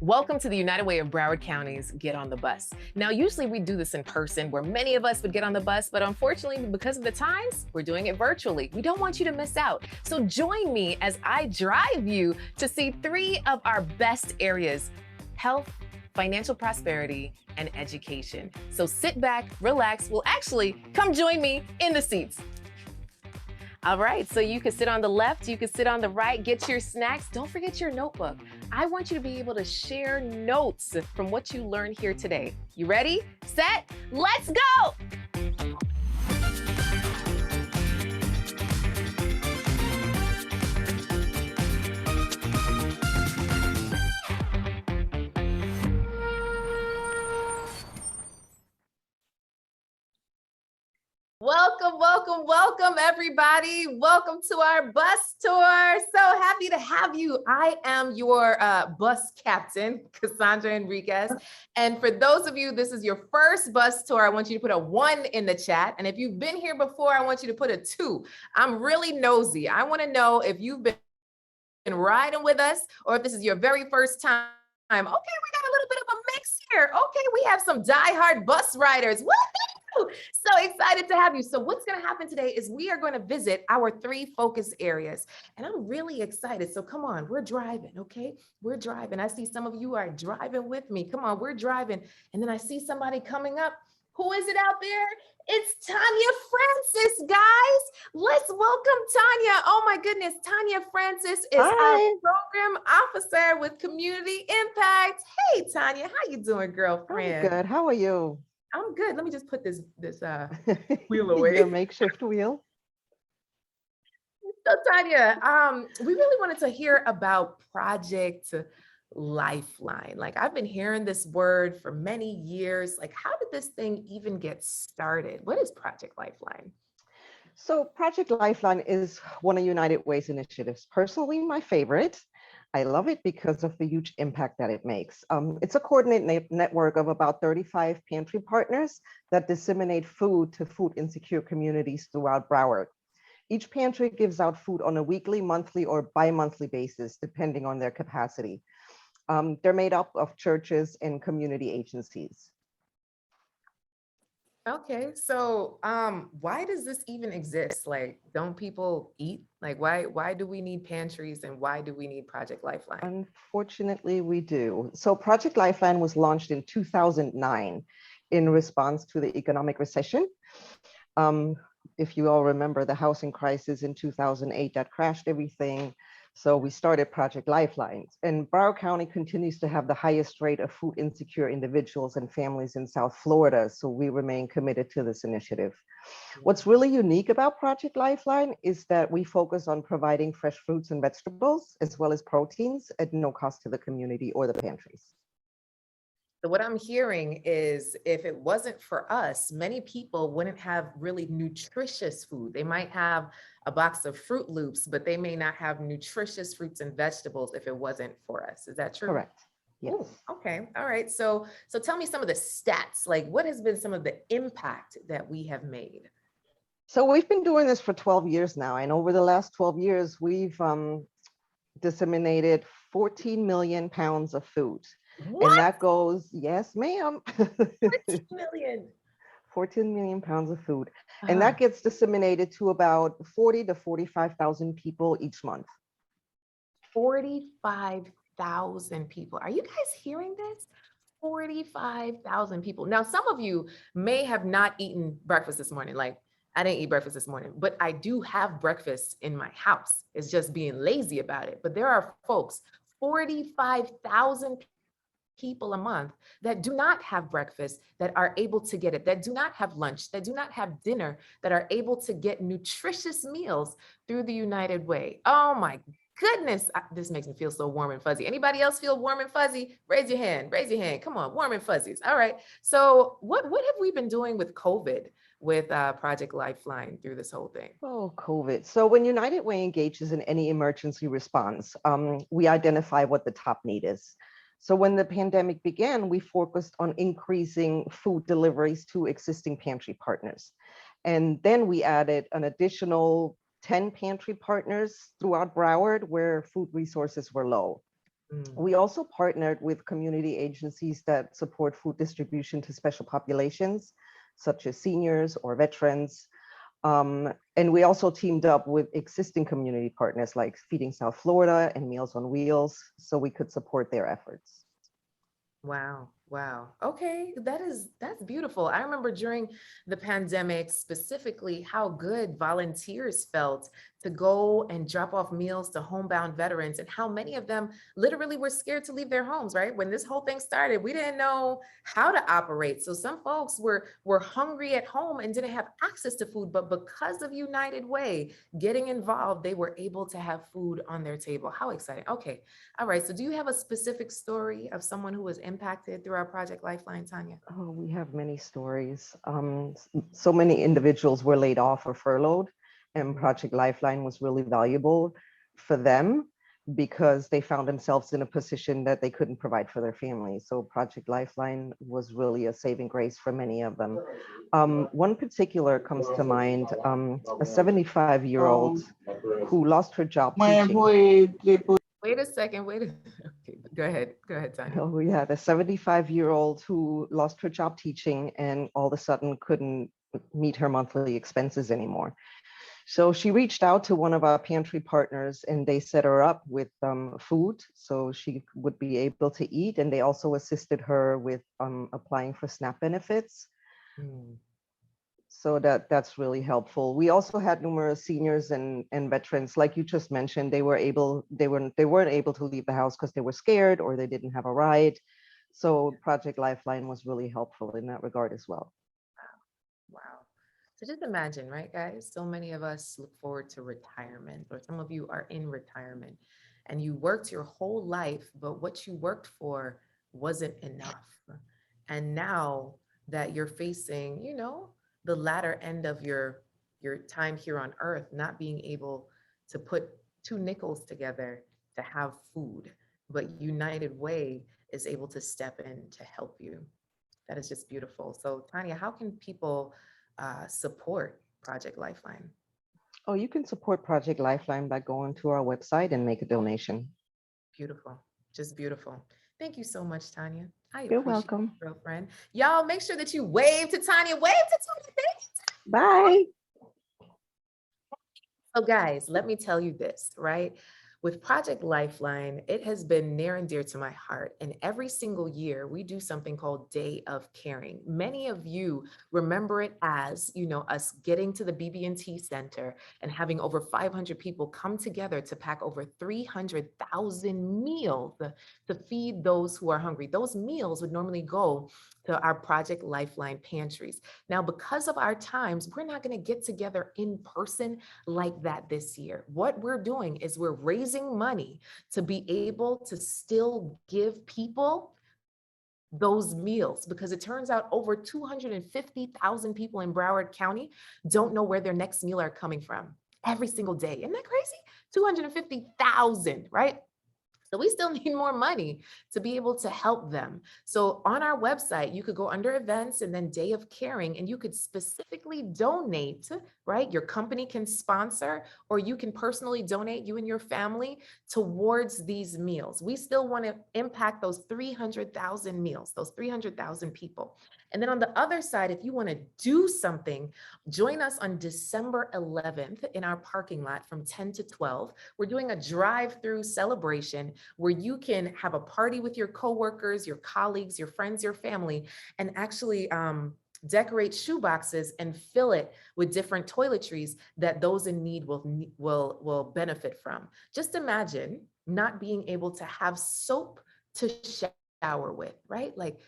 Welcome to the United Way of Broward County's Get on the Bus. Now, usually we do this in person where many of us would get on the bus, but unfortunately, because of the times, we're doing it virtually. We don't want you to miss out. So join me as I drive you to see three of our best areas: health, financial prosperity, and education. So sit back, relax. Well, actually, come join me in the seats. All right, so you can sit on the left, you can sit on the right, get your snacks. Don't forget your notebook. I want you to be able to share notes from what you learned here today. You ready, set, let's go! Welcome, everybody. Welcome to our bus tour. So happy to have you. I am your bus captain, Cassandra Enriquez. And for those of you, this is your first bus tour, I want you to put a 1 in the chat. And if you've been here before, I want you to put a 2. I'm really nosy. I want to know if you've been riding with us or if this is your very first time. Okay, we got a little bit of a mix here. Okay, we have some diehard bus riders. Woo! So excited to have you. So what's going to happen today is we are going to visit our 3 focus areas. And I'm really excited. So come on, we're driving, okay? We're driving. I see some of you are driving with me. Come on, we're driving. And then I see somebody coming up. Who is it out there? It's Tanya Francis, guys. Let's welcome Tanya. Oh my goodness, Tanya Francis is our program officer with Community Impact. Hey, Tanya, how you doing, girlfriend? I'm good. How are you? I'm good. Let me just put this wheel away. Your makeshift wheel. So Tanya, we really wanted to hear about Project Lifeline. Like, I've been hearing this word for many years. Like, how did this thing even get started? What is Project Lifeline? So Project Lifeline is one of United Way's initiatives. Personally, my favorite. I love it because of the huge impact that it makes. It's a coordinated network of about 35 pantry partners that disseminate food to food insecure communities throughout Broward. Each pantry gives out food on a weekly, monthly, or bi-monthly basis, depending on their capacity. They're made up of churches and community agencies. Okay, so why does this even exist? Like, don't people eat? Like, why do we need pantries and why do we need Project Lifeline? Unfortunately, we do. So Project Lifeline was launched in 2009 in response to the economic recession. If you all remember the housing crisis in 2008 that crashed everything. So we started Project Lifeline, and Broward County continues to have the highest rate of food insecure individuals and families in South Florida. So we remain committed to this initiative. What's really unique about Project Lifeline is that we focus on providing fresh fruits and vegetables, as well as proteins at no cost to the community or the pantries. So what I'm hearing is if it wasn't for us, many people wouldn't have really nutritious food. They might have a box of Fruit Loops, but they may not have nutritious fruits and vegetables if it wasn't for us. Is that true? Correct. Yes. Ooh, okay. All right. So tell me some of the stats, like what has been some of the impact that we have made? So we've been doing this for 12 years now. And over the last 12 years, we've disseminated 14 million pounds of food. What? And that goes, yes, ma'am. 14 million. 14 million pounds of food. And that gets disseminated to about 40 to 45,000 people each month. 45,000 people. Are you guys hearing this? 45,000 people. Now, some of you may have not eaten breakfast this morning. Like, I didn't eat breakfast this morning, but I do have breakfast in my house. It's just being lazy about it. But there are folks, 45,000 people a month that do not have breakfast, that are able to get it, that do not have lunch, that do not have dinner, that are able to get nutritious meals through the United Way. Oh my goodness, this makes me feel so warm and fuzzy. Anybody else feel warm and fuzzy? Raise your hand, raise your hand. Come on, warm and fuzzies. All right. So what have we been doing with COVID, with Project Lifeline through this whole thing? Oh, COVID. So when United Way engages in any emergency response, we identify what the top need is. So when the pandemic began, we focused on increasing food deliveries to existing pantry partners. And then we added an additional 10 pantry partners throughout Broward where food resources were low. Mm. We also partnered with community agencies that support food distribution to special populations, such as seniors or veterans. And we also teamed up with existing community partners like Feeding South Florida and Meals on Wheels, so we could support their efforts. Wow. Wow. Okay. That's beautiful. I remember during the pandemic, specifically how good volunteers felt to go and drop off meals to homebound veterans and how many of them literally were scared to leave their homes, right? When this whole thing started, we didn't know how to operate. So some folks were hungry at home and didn't have access to food, but because of United Way getting involved, they were able to have food on their table. How exciting. Okay. All right. So do you have a specific story of someone who was impacted through our Project Lifeline, Tanya? Oh, we have many stories. So many individuals were laid off or furloughed, and Mhm. Project Lifeline was really valuable for them because they found themselves in a position that they couldn't provide for their families. So Project Lifeline was really a saving grace for many of them. One particular comes to mind, a 75-year-old who lost her job teaching. Wait a second. Wait a okay, go ahead. Go ahead, Tanya. Oh, yeah, the 75-year-old who lost her job teaching and all of a sudden couldn't meet her monthly expenses anymore. So she reached out to one of our pantry partners and they set her up with food so she would be able to eat. And they also assisted her with applying for SNAP benefits. Mm. So that's really helpful. We also had numerous seniors and veterans, like you just mentioned, they weren't able to leave the house because they were scared or they didn't have a ride. So Project Lifeline was really helpful in that regard as well. Wow. So just imagine, right, guys? So many of us look forward to retirement, or some of you are in retirement and you worked your whole life, but what you worked for wasn't enough. And now that you're facing, the latter end of your time here on earth, not being able to put two nickels together to have food, but United Way is able to step in to help you. That is just beautiful. So, Tanya, how can people support Project Lifeline? Oh, you can support Project Lifeline by going to our website and make a donation. Beautiful. Just beautiful. Thank you so much, Tanya. I You're appreciate welcome. it, girlfriend. Y'all make sure that you wave to Tanya. Wave to Tanya. Thank you. Bye. So, guys, let me tell you this, right? With Project Lifeline, it has been near and dear to my heart. And every single year, we do something called Day of Caring. Many of you remember it as, us getting to the BB&T Center and having over 500 people come together to pack over 300,000 meals to feed those who are hungry. Those meals would normally go to our Project Lifeline pantries. Now, because of our times, we're not going to get together in person like that this year. What we're doing is we're raising money to be able to still give people those meals because it turns out over 250,000 people in Broward County don't know where their next meal are coming from every single day. Isn't that crazy? 250,000, right? So we still need more money to be able to help them. So on our website, you could go under events and then Day of Caring, and you could specifically donate, right? Your company can sponsor, or you can personally donate, you and your family, towards these meals. We still want to impact those 300,000 meals, those 300,000 people. And then on the other side, if you want to do something, join us on December 11th in our parking lot from 10 to 12. We're doing a drive-through celebration where you can have a party with your coworkers, your colleagues, your friends, your family, and actually decorate shoe boxes and fill it with different toiletries that those in need will benefit from. Just imagine not being able to have soap to shower with, right? Like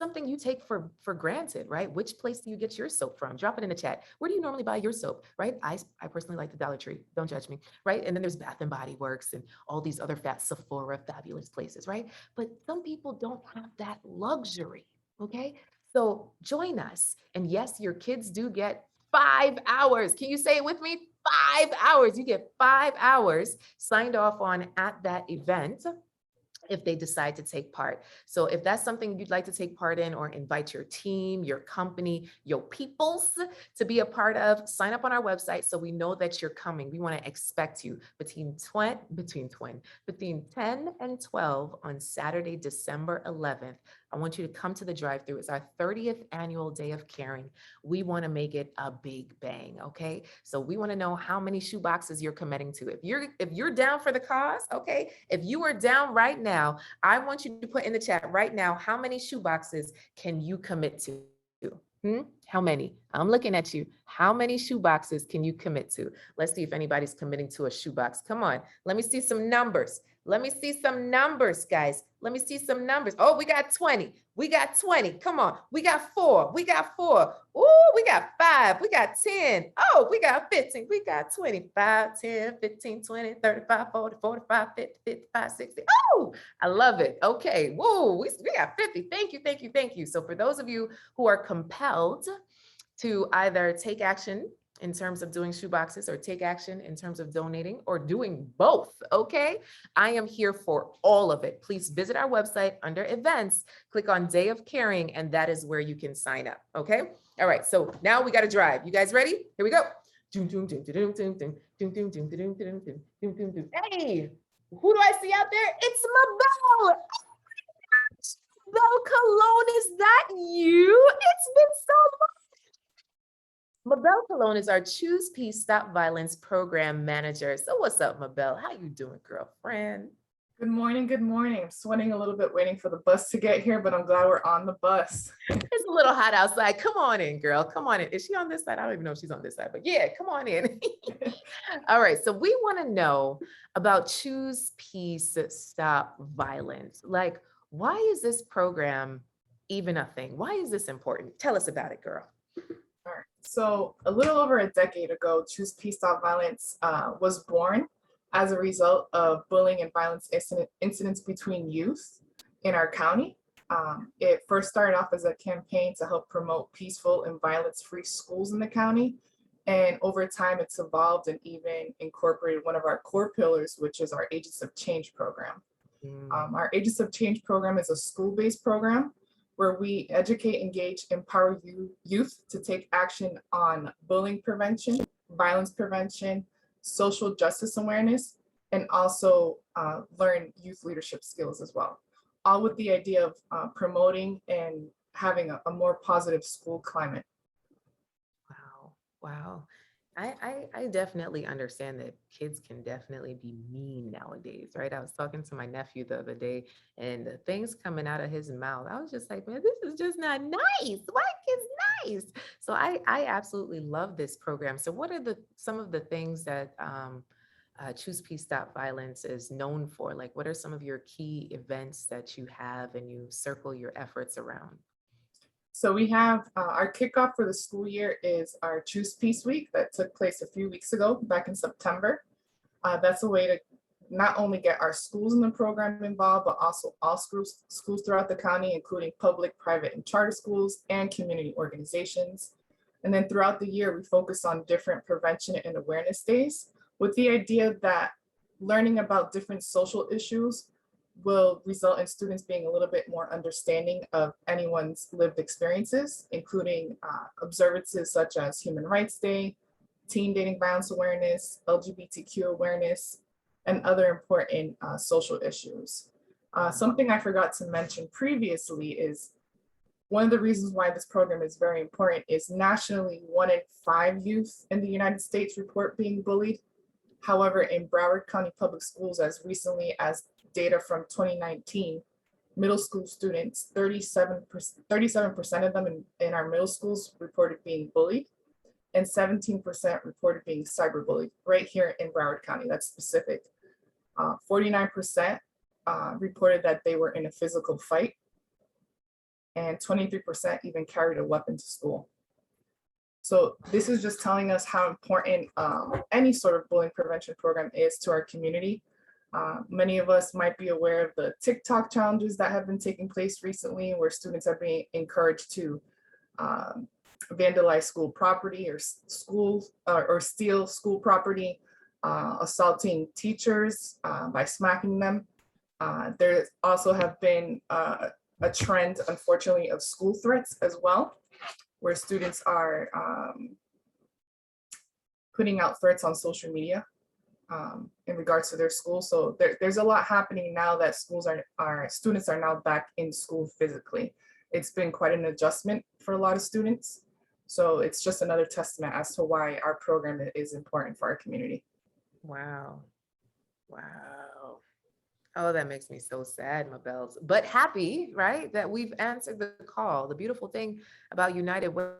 something you take for granted, right? Which place do you get your soap from? Drop it in the chat. Where do you normally buy your soap, right? I personally like the Dollar Tree. Don't judge me, right? And then there's Bath and Body Works and all these other Sephora, fabulous places, right? But some people don't have that luxury, okay? So join us. And yes, your kids do get 5 hours. Can you say it with me? 5 hours. You get 5 hours signed off on at that event. if they decide to take part. So if that's something you'd like to take part in or invite your team, your company, your peoples to be a part of, sign up on our website so we know that you're coming. We want to expect you between 10 and 12 on Saturday, December 11th. I want you to come to the drive-thru. It's our 30th annual Day of Caring. We want to make it a big bang, okay? So we want to know how many shoe boxes you're committing to. If you're down for the cause, okay? If you are down right now, I want you to put in the chat right now, how many shoe boxes can you commit to? How many? I'm looking at you. How many shoe boxes can you commit to? Let's see if anybody's committing to a shoe box. Come on, let me see some numbers. Let me see some numbers, guys. Let me see some numbers. Oh, we got 20. We got 20. Come on. We got 4. We got 4. Ooh, we got 5. We got 10. Oh, we got 15. We got 25, 10, 15, 20, 35, 40, 45, 50, 55, 60. Oh, I love it. Okay. Whoa, we got 50. Thank you, thank you, thank you. So for those of you who are compelled to either take action in terms of doing shoe boxes or take action in terms of donating or doing both, okay? I am here for all of it. Please visit our website under events, click on Day of Caring, and that is where you can sign up, okay? All right, so now we got to drive. You guys ready? Here we go. Hey, who do I see out there? It's Mabel. Mabel Cologne, is that you? It's been so long. Mabel Cologne is our Choose Peace, Stop Violence program manager. So what's up, Mabel? How you doing, girlfriend? Good morning, good morning. I'm sweating a little bit waiting for the bus to get here, but I'm glad we're on the bus. It's a little hot outside. Come on in, girl. Come on in. Is she on this side? I don't even know if she's on this side, but yeah, come on in. All right, so we want to know about Choose Peace, Stop Violence. Like, why is this program even a thing? Why is this important? Tell us about it, girl. All right. So a little over a decade ago, Choose Peace, Stop Violence was born as a result of bullying and violence incidents between youth in our county. It first started off as a campaign to help promote peaceful and violence-free schools in the county. And over time, it's evolved and even incorporated one of our core pillars, which is our Agents of Change program. Our Agents of Change program is a school-based program where we educate, engage, empower youth to take action on bullying prevention, violence prevention, social justice awareness, and also learn youth leadership skills as well. All with the idea of promoting and having a more positive school climate. Wow, wow. I definitely understand that kids can definitely be mean nowadays, right? I was talking to my nephew the other day and the things coming out of his mouth, I was just like, man, this is just not nice. Why kids nice? So I absolutely love this program. So what are some of the things that Choose Peace, Stop Violence is known for? Like, what are some of your key events that you have and you circle your efforts around? So we have our kickoff for the school year is our Choose Peace Week that took place a few weeks ago, back in September. That's a way to not only get our schools in the program involved, but also all schools throughout the county, including public, private, and charter schools and community organizations. And then throughout the year, we focus on different prevention and awareness days with the idea that learning about different social issues will result in students being a little bit more understanding of anyone's lived experiences, including observances such as Human Rights Day, Teen Dating Violence Awareness, LGBTQ awareness, and other important social issues. Something I forgot to mention previously is one of the reasons why this program is very important is nationally 1 in 5 youth in the United States report being bullied. However, in Broward County Public Schools, as recently as data from 2019, middle school students, 37% of them in our middle schools reported being bullied, and 17% reported being cyberbullied right here in Broward County. That's specific. 49% reported that they were in a physical fight, and 23% even carried a weapon to school. So this is just telling us how important any sort of bullying prevention program is to our community. Many of us might be aware of the TikTok challenges that have been taking place recently, where students are being encouraged to vandalize school property or steal school property, assaulting teachers by smacking them. There also have been a trend, unfortunately, of school threats as well, where students are putting out threats on social media in regards to their school. So there's a lot happening now that students are now back in school physically. It's been quite an adjustment for a lot of students. So it's just another testament as to why our program is important for our community. Wow. Wow. Oh, that makes me so sad, Mabel, but happy, right? That we've answered the call. The beautiful thing about United Way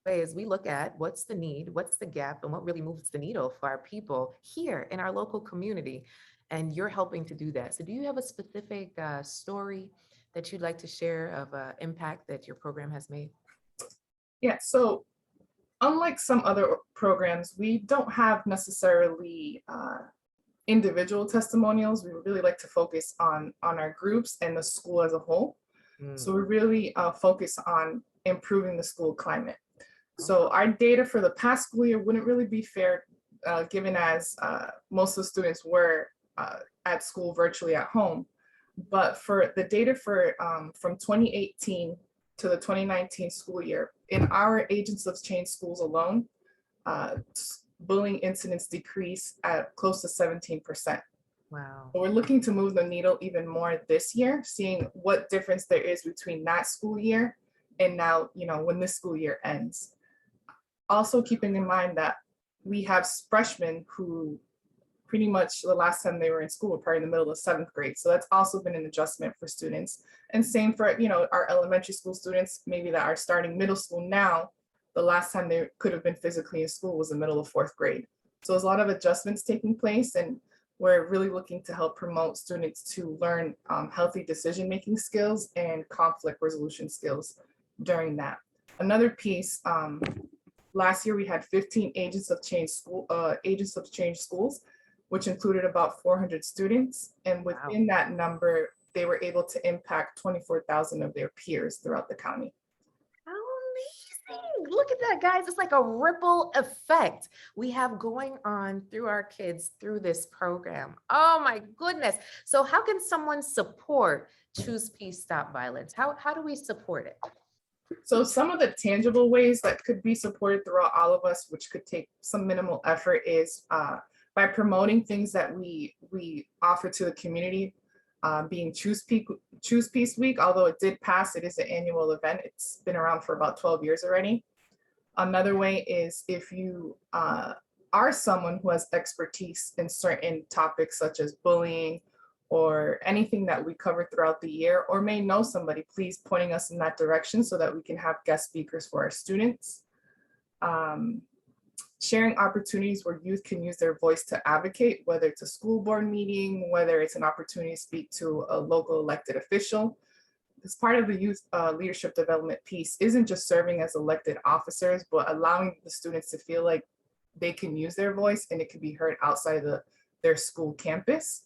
is we look at what's the need, what's the gap, and what really moves the needle for our people here in our local community. And you're helping to do that. So do you have a specific story that you'd like to share of impact that your program has made? Yeah, so unlike some other programs, we don't have necessarily individual testimonials. We really like to focus on our groups and the school as a whole. So we really focus on improving the school climate. So our data for the past school year wouldn't really be fair, given as most of the students were at school virtually at home. But for the data for from 2018 to the 2019 school year, in our Agents of Change schools alone, bullying incidents decrease at close to 17%. Wow. We're looking to move the needle even more this year, seeing what difference there is between that school year and now, when this school year ends. Also keeping in mind that we have freshmen who pretty much the last time they were in school were probably in the middle of 7th grade. So that's also been an adjustment for students. And same for, our elementary school students, maybe that are starting middle school now. The last time they could have been physically in school was the middle of 4th grade. So there's a lot of adjustments taking place, and we're really looking to help promote students to learn healthy decision-making skills and conflict resolution skills during that. Another piece, last year we had 15 Agents of Change schools, which included about 400 students. And within that number, they were able to impact 24,000 of their peers throughout the county. Amazing. Look at that, guys. It's like a ripple effect we have going on through our kids through this program. Oh my goodness. So how can someone support Choose Peace, Stop Violence? How do we support it? So some of the tangible ways that could be supported throughout all of us, which could take some minimal effort, is by promoting things that we offer to the community, being Choose Peace Week. Although it did pass, it is an annual event. It's been around for about 12 years already. Another way is if you are someone who has expertise in certain topics such as bullying or anything that we cover throughout the year, or may know somebody, please pointing us in that direction so that we can have guest speakers for our students. Sharing opportunities where youth can use their voice to advocate, whether it's a school board meeting, whether it's an opportunity to speak to a local elected official. As part of the youth leadership development piece isn't just serving as elected officers, but allowing the students to feel like they can use their voice and it can be heard outside of their school campus.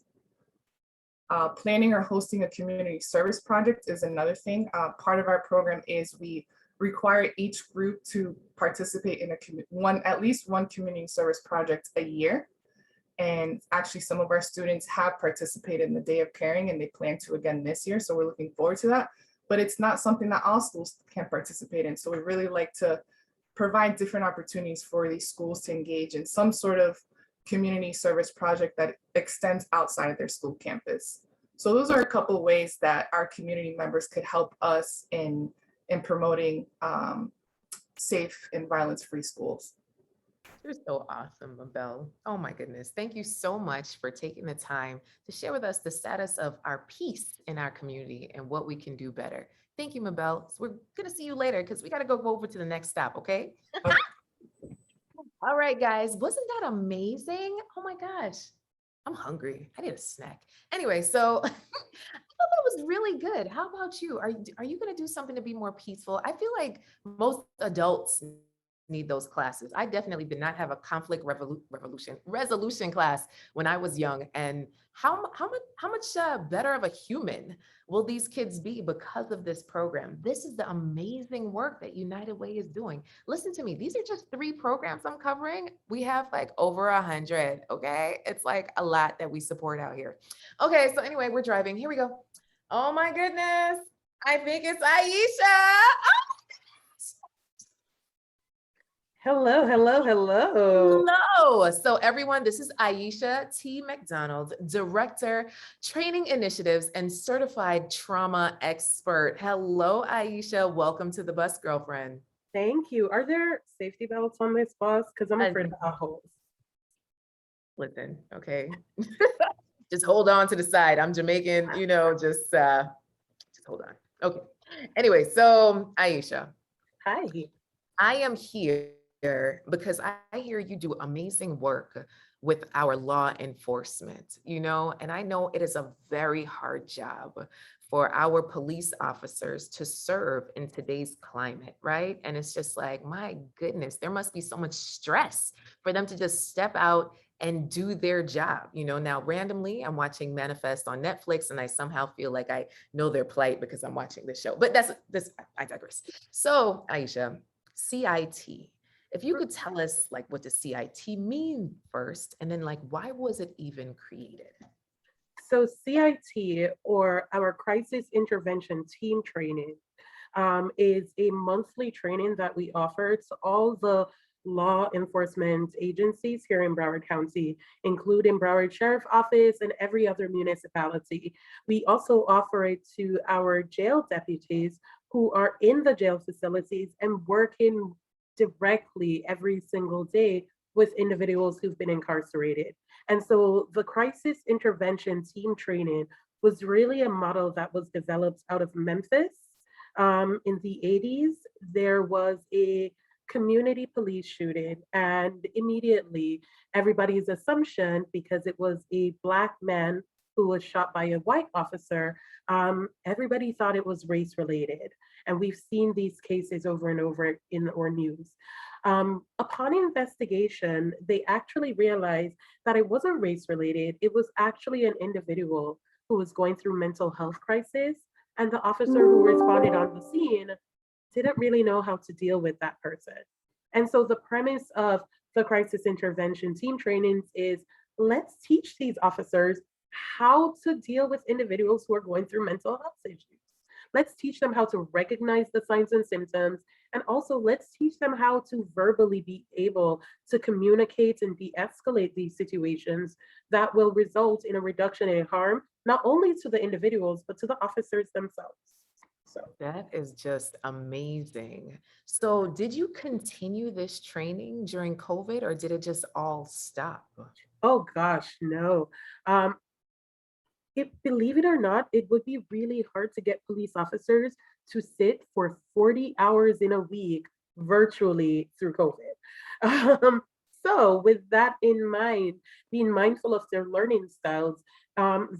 Planning or hosting a community service project is another thing. Part of our program is we require each group to participate in at least one community service project a year. And actually some of our students have participated in the Day of Caring, and they plan to again this year. So we're looking forward to that, but it's not something that all schools can participate in. So we really like to provide different opportunities for these schools to engage in some sort of community service project that extends outside of their school campus. So those are a couple of ways that our community members could help us in promoting safe and violence-free schools. You're so awesome, Mabel. Oh my goodness. Thank you so much for taking the time to share with us the status of our peace in our community and what we can do better. Thank you, Mabel. So we're going to see you later because we got to go over to the next stop, okay? Okay. All right, guys. Wasn't that amazing? Oh my gosh. I'm hungry. I need a snack. Anyway, so I thought that was really good. How about you? Are you going to do something to be more peaceful? I feel like most adults need those classes. I definitely did not have a conflict resolution class when I was young. And how much better of a human will these kids be because of this program? This is the amazing work that United Way is doing. Listen to me. These are just 3 programs I'm covering. We have like over 100. Okay. It's like a lot that we support out here. Okay. So anyway, we're driving. Here we go. Oh my goodness. I think it's Aisha. Hello, hello, hello. Hello. So everyone, this is Aisha T. McDonald, Director, Training Initiatives and Certified Trauma Expert. Hello, Aisha. Welcome to the Bus Girlfriend. Thank you. Are there safety belts on this bus? Because I'm afraid of potholes. Listen, okay. Just hold on to the side. I'm Jamaican, just hold on. Okay. Anyway, so Aisha. Hi. I am here because I hear you do amazing work with our law enforcement, and I know it is a very hard job for our police officers to serve in today's climate, right? And it's just like, my goodness, there must be so much stress for them to just step out and do their job. Now randomly I'm watching Manifest on Netflix and I somehow feel like I know their plight because I'm watching this show, but I digress. So Aisha, CIT. If you could tell us like what does CIT mean first, and then like why was it even created? So CIT, or our Crisis Intervention Team Training, is a monthly training that we offer to all the law enforcement agencies here in Broward County, including Broward Sheriff Office and every other municipality. We also offer it to our jail deputies who are in the jail facilities and working directly every single day with individuals who've been incarcerated. And so the Crisis Intervention Team Training was really a model that was developed out of Memphis. In the 80s, there was a community police shooting, and immediately everybody's assumption, because it was a Black man who was shot by a white officer, everybody thought it was race related. And we've seen these cases over and over in our news. Upon investigation, they actually realized that it wasn't race related. It was actually an individual who was going through mental health crisis, and the officer who responded on the scene didn't really know how to deal with that person. And so the premise of the crisis intervention team trainings is, let's teach these officers how to deal with individuals who are going through mental health issues. Let's teach them how to recognize the signs and symptoms, and also let's teach them how to verbally be able to communicate and de-escalate these situations that will result in a reduction in harm, not only to the individuals, but to the officers themselves. So that is just amazing. So did you continue this training during COVID, or did it just all stop? Oh gosh, no. Believe it or not, it would be really hard to get police officers to sit for 40 hours in a week virtually through COVID. So with that in mind, being mindful of their learning styles,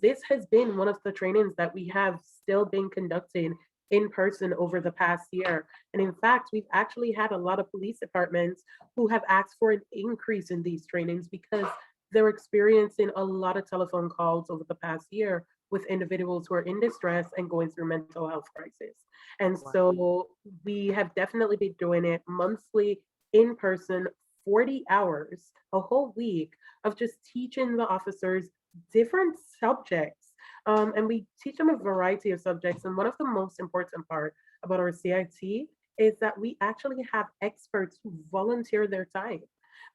this has been one of the trainings that we have still been conducting in person over the past year. And in fact, we've actually had a lot of police departments who have asked for an increase in these trainings because they're experiencing a lot of telephone calls over the past year with individuals who are in distress and going through mental health crisis. And so we have definitely been doing it monthly in person, 40 hours, a whole week of just teaching the officers different subjects. And we teach them a variety of subjects. And one of the most important part about our CIT is that we actually have experts who volunteer their time.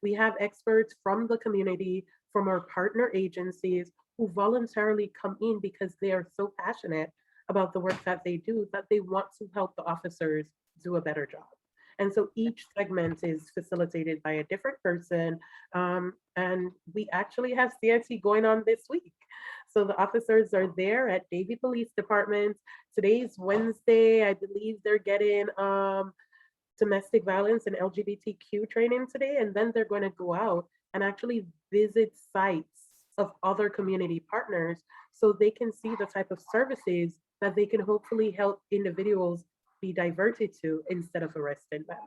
We have experts from the community, from our partner agencies, who voluntarily come in because they are so passionate about the work that they do that they want to help the officers do a better job. And so each segment is facilitated by a different person. And we actually have CIT going on this week. So the officers are there at Davie Police Department. Today's Wednesday. I believe they're getting domestic violence and LGBTQ training today, and then they're going to go out and actually visit sites of other community partners so they can see the type of services that they can hopefully help individuals be diverted to instead of arresting them.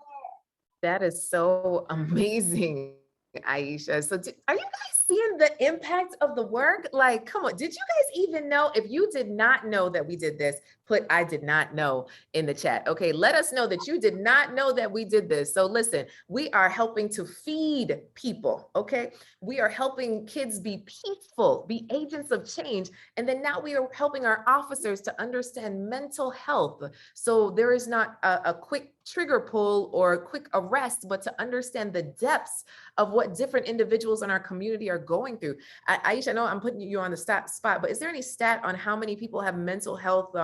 That is so amazing, Aisha. So are you guys seeing the impact of the work? Like, come on, did you guys even know? If you did not know that we did this, put "I did not know" in the chat. Okay, let us know that you did not know that we did this. So listen, we are helping to feed people, okay? We are helping kids be peaceful, be agents of change. And then now we are helping our officers to understand mental health. So there is not a quick trigger pull or a quick arrest, but to understand the depths of what different individuals in our community are going through. Aisha, I know I'm putting you on the spot, but is there any stat on how many people have mental health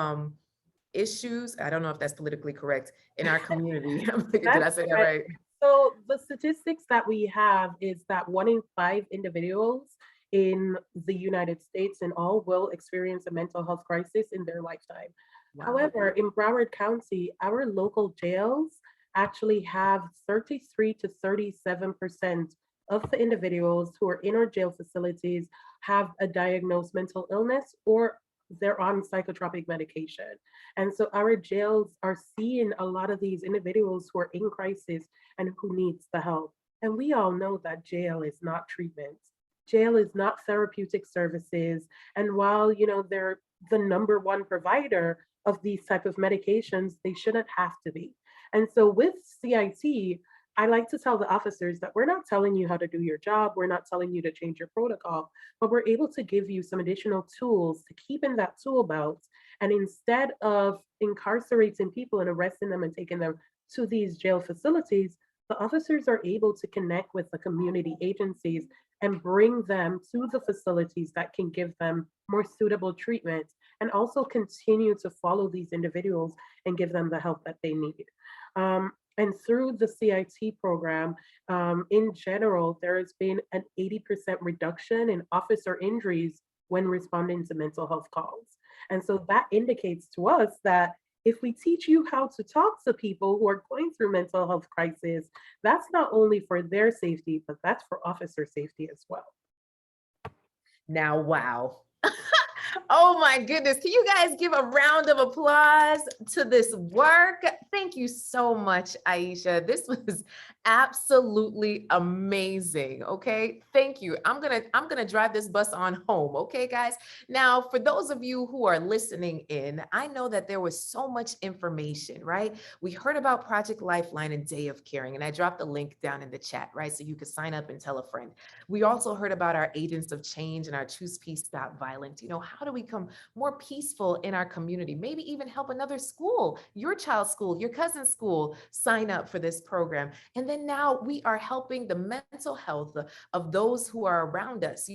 issues? I don't know if that's politically correct in our community. Did I say that right? So the statistics that we have is that 1 in 5 individuals in the United States and all will experience a mental health crisis in their lifetime. Wow. However, in Broward County, our local jails actually have 33 to 37% of the individuals who are in our jail facilities have a diagnosed mental illness or they're on psychotropic medication. And so our jails are seeing a lot of these individuals who are in crisis and who needs the help. And we all know that jail is not treatment. Jail is not therapeutic services. And while, they're the number one provider of these type of medications, they shouldn't have to be. And so with CIT, I like to tell the officers that we're not telling you how to do your job. We're not telling you to change your protocol, but we're able to give you some additional tools to keep in that tool belt. And instead of incarcerating people and arresting them and taking them to these jail facilities, the officers are able to connect with the community agencies and bring them to the facilities that can give them more suitable treatment and also continue to follow these individuals and give them the help that they need. And through the CIT program, in general, there has been an 80% reduction in officer injuries when responding to mental health calls. And so that indicates to us that if we teach you how to talk to people who are going through mental health crisis, that's not only for their safety, but that's for officer safety as well. Now, wow. Oh my goodness. Can you guys give a round of applause to this work? Thank you so much, Aisha. This was absolutely amazing. Okay. Thank you. I'm gonna drive this bus on home. Okay, guys. Now, for those of you who are listening in, I know that there was so much information, right? We heard about Project Lifeline and Day of Caring, and I dropped the link down in the chat, right? So you could sign up and tell a friend. We also heard about our agents of change and our Choose Peace, Stop Violence. How do we become more peaceful in our community? Maybe even help another school, your child's school, your cousin's school, sign up for this program. And then now we are helping the mental health of those who are around us.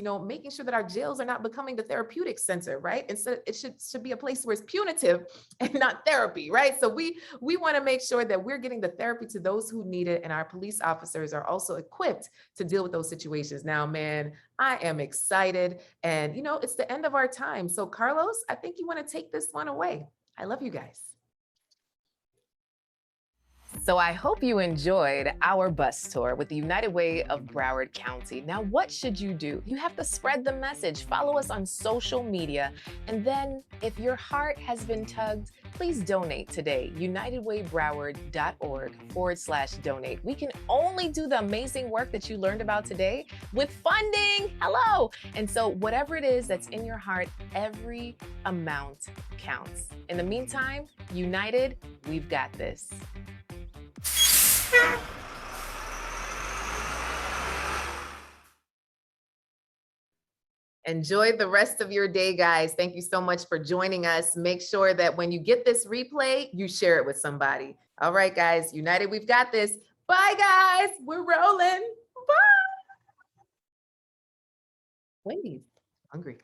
Making sure that our jails are not becoming the therapeutic center, right? Instead, it should be a place where it's punitive and not therapy, right? So we want to make sure that we're getting the therapy to those who need it, and our police officers are also equipped to deal with those situations. Now, man, I am excited, and it's the end of our time. So Carlos, I think you want to take this one away. I love you guys. So I hope you enjoyed our bus tour with the United Way of Broward County. Now, what should you do? You have to spread the message. Follow us on social media. And then if your heart has been tugged, please donate today. unitedwaybroward.org/donate. We can only do the amazing work that you learned about today with funding. Hello. And so whatever it is that's in your heart, every amount counts. In the meantime, United, we've got this. Enjoy the rest of your day, guys. Thank you so much for joining us. Make sure that when you get this replay, you share it with somebody. All right, guys, United, we've got this. Bye, guys. We're rolling. Bye. Wendy's hungry.